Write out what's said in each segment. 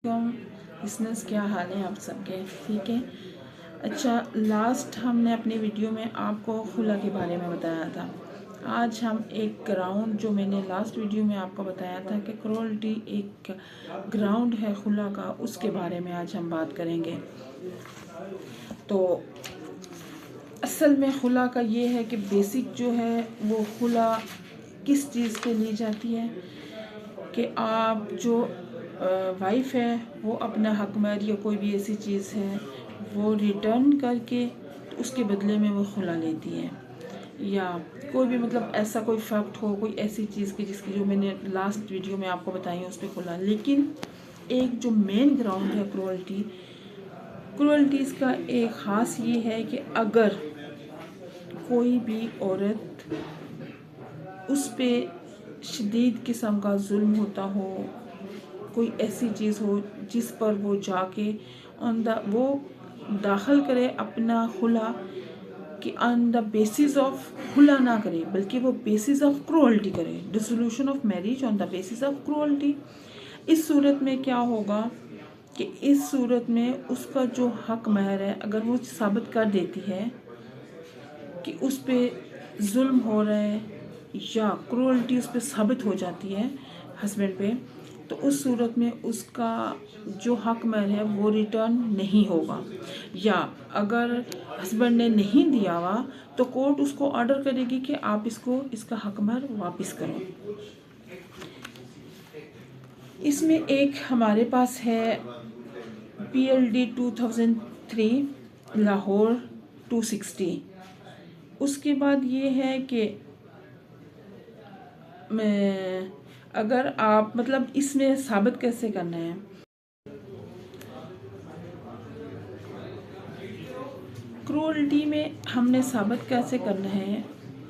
Business کیا حال ہے آپ سب کے؟ ٹھیک ہے. اچھا، لاسٹ ہم نے اپنی ویڈیو میں آپ کو خلا کے بارے میں بتایا تھا. آج ہم ایک گراؤنڈ جو میں نے لاسٹ ویڈیو میں آپ کو بتایا تھا کہ کرولٹی ایک گراؤنڈ ہے خلا کا، اس کے بارے میں آج ہم بات کریں گے. تو اصل میں خلا کا یہ ہے کہ بیسک جو ہے وہ خلا کس چیز پہ لی جاتی ہے کہ آپ جو وائف ہے وہ اپنا حق مہر یا کوئی بھی ایسی چیز ہے وہ ریٹرن کر کے اس کے بدلے میں وہ خلا لیتی ہے، یا کوئی بھی مطلب ایسا کوئی فیکٹ ہو، کوئی ایسی چیز کی جس کی جو میں نے لاسٹ ویڈیو میں آپ کو بتائی ہے اس پہ خلا. لیکن ایک جو مین گراؤنڈ ہے کرولٹیز کا ایک خاص یہ ہے کہ اگر کوئی بھی عورت اس پہ شدید قسم کا ظلم ہوتا ہو، کوئی ایسی چیز ہو جس پر وہ جا کے وہ داخل کرے اپنا خلا، کہ آن دا بیسس آف خلا نہ کرے بلکہ وہ بیسس آف کرولٹی کرے، dissolution of marriage on the basis of cruelty. اس صورت میں کیا ہوگا کہ اس صورت میں اس کا جو حق مہر ہے اگر وہ ثابت کر دیتی ہے کہ اس پہ ظلم ہو رہا ہے یا کرولٹی اس پہ ثابت ہو جاتی ہے ہسبینڈ پہ، تو اس صورت میں اس کا جو حق مہر ہے وہ ریٹرن نہیں ہوگا. یا اگر ہسبینڈ نے نہیں دیا ہوا تو کورٹ اس کو آرڈر کرے گی کہ آپ اس کا حق مہر واپس کرو. اس میں ایک ہمارے پاس ہے PLD 2003 لاہور 260. اس کے بعد یہ ہے کہ اگر آپ مطلب اس میں ثابت کیسے کرنا ہے. کرولٹی میں ہم نے ثابت کیسے کرنا ہے،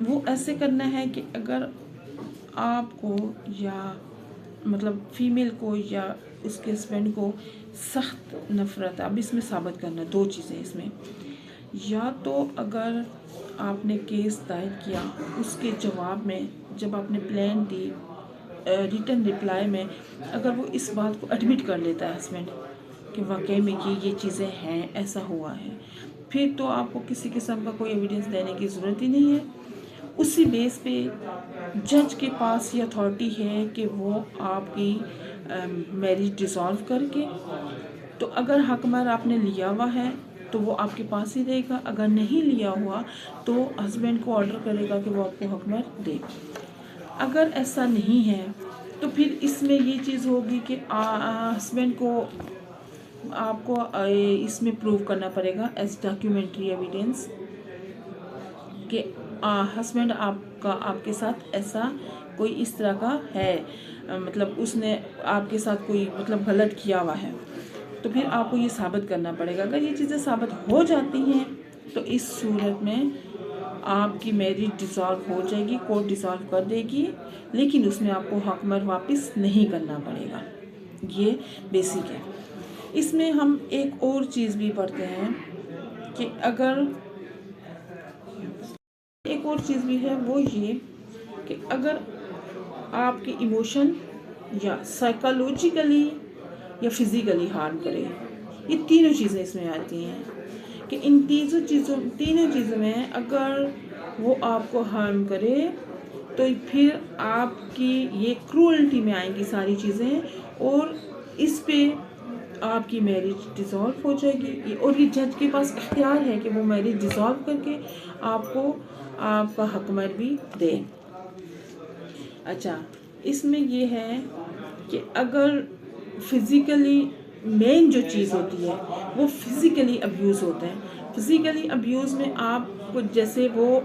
وہ ایسے کرنا ہے کہ اگر آپ کو یا مطلب فیمیل کو یا اس کے ہسبینڈ کو سخت نفرت، اب اس میں ثابت کرنا دو چیزیں اس میں. یا تو اگر آپ نے کیس دائر کیا اس کے جواب میں جب آپ نے پلین دی ریٹن رپلائی میں اگر وہ اس بات کو ایڈمٹ کر لیتا ہے ہسبینڈ کہ واقعی میں یہ چیزیں ہیں، ایسا ہوا ہے، پھر تو آپ کو کسی قسم کا کوئی ایویڈنس دینے کی ضرورت ہی نہیں ہے. اسی بیس پہ جج کے پاس یہ اتھارٹی ہے کہ وہ آپ کی میرج ڈیزالو کر کے، تو اگر حق مہر آپ نے لیا ہوا ہے تو وہ آپ کے پاس ہی رہے گا، اگر نہیں لیا ہوا تو ہسبینڈ کو آرڈر کرے گا کہ وہ آپ کو حق مہر دے. اگر ایسا نہیں ہے تو پھر اس میں یہ چیز ہوگی کہ ہسبینڈ کو آپ کو اس میں پروو کرنا پڑے گا ایز ڈاکیومنٹری ایویڈنس کہ ہسبینڈ آپ کے ساتھ ایسا کوئی اس طرح کا ہے، مطلب اس نے آپ کے ساتھ کوئی مطلب غلط کیا ہوا ہے، تو پھر آپ کو یہ ثابت کرنا پڑے گا. اگر یہ چیزیں ثابت ہو جاتی ہیں تو اس صورت میں آپ کی میرج ڈیزالو ہو جائے گی، کورٹ ڈیزالو کر دے گی، لیکن اس میں آپ کو حق مہر واپس نہیں کرنا پڑے گا. یہ بیسک ہے. اس میں ہم ایک اور چیز بھی پڑھتے ہیں کہ اگر ایک اور چیز بھی ہے وہ یہ کہ اگر آپ کے ایموشن یا سائیکالوجیکلی یا فزیکلی ہارم کرے، یہ تینوں چیزیں اس میں آتی ہیں کہ ان تینوں چیزوں میں اگر وہ آپ کو ہارم کرے تو پھر آپ کی یہ کرولٹی میں آئیں گی ساری چیزیں، اور اس پہ آپ کی میرج ڈیزالو ہو جائے گی. اور یہ جج کے پاس اختیار ہے کہ وہ میرج ڈیزالو کر کے آپ کو آپ کا حق مہر بھی دے. اچھا، اس میں یہ ہے کہ اگر فزیکلی مین جو چیز ہوتی ہے وہ فزیکلی ابیوز ہوتا ہے. فزیکلی ابیوز میں آپ کو جیسے وہ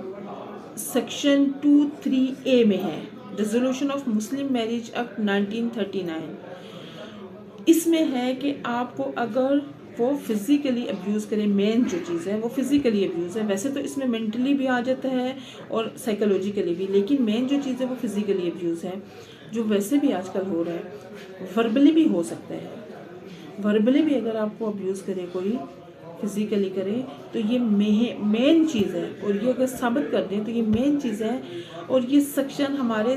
سیکشن 23A میں ہے، resolution of Muslim marriage act 1939. اس میں ہے کہ آپ کو اگر وہ فزیکلی ابیوز کرے، مین جو چیز ہے وہ فزیکلی ابیوز ہے، ویسے تو اس میں مینٹلی بھی آ جاتا ہے اور سائیکولوجیکلی بھی، لیکن مین جو چیز ہے وہ فزیکلی ابیوز ہے، جو ویسے بھی آج کل ہو رہا ہے. وربلی بھی ہو سکتا ہے، وربلی بھی اگر آپ کو ابیوز کرے کوئی، فزیکلی کرے، تو یہ مین چیز ہے. اور یہ اگر ثابت کر دیں تو یہ مین چیز ہے. اور یہ سیکشن ہمارے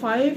5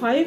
5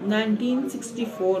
1964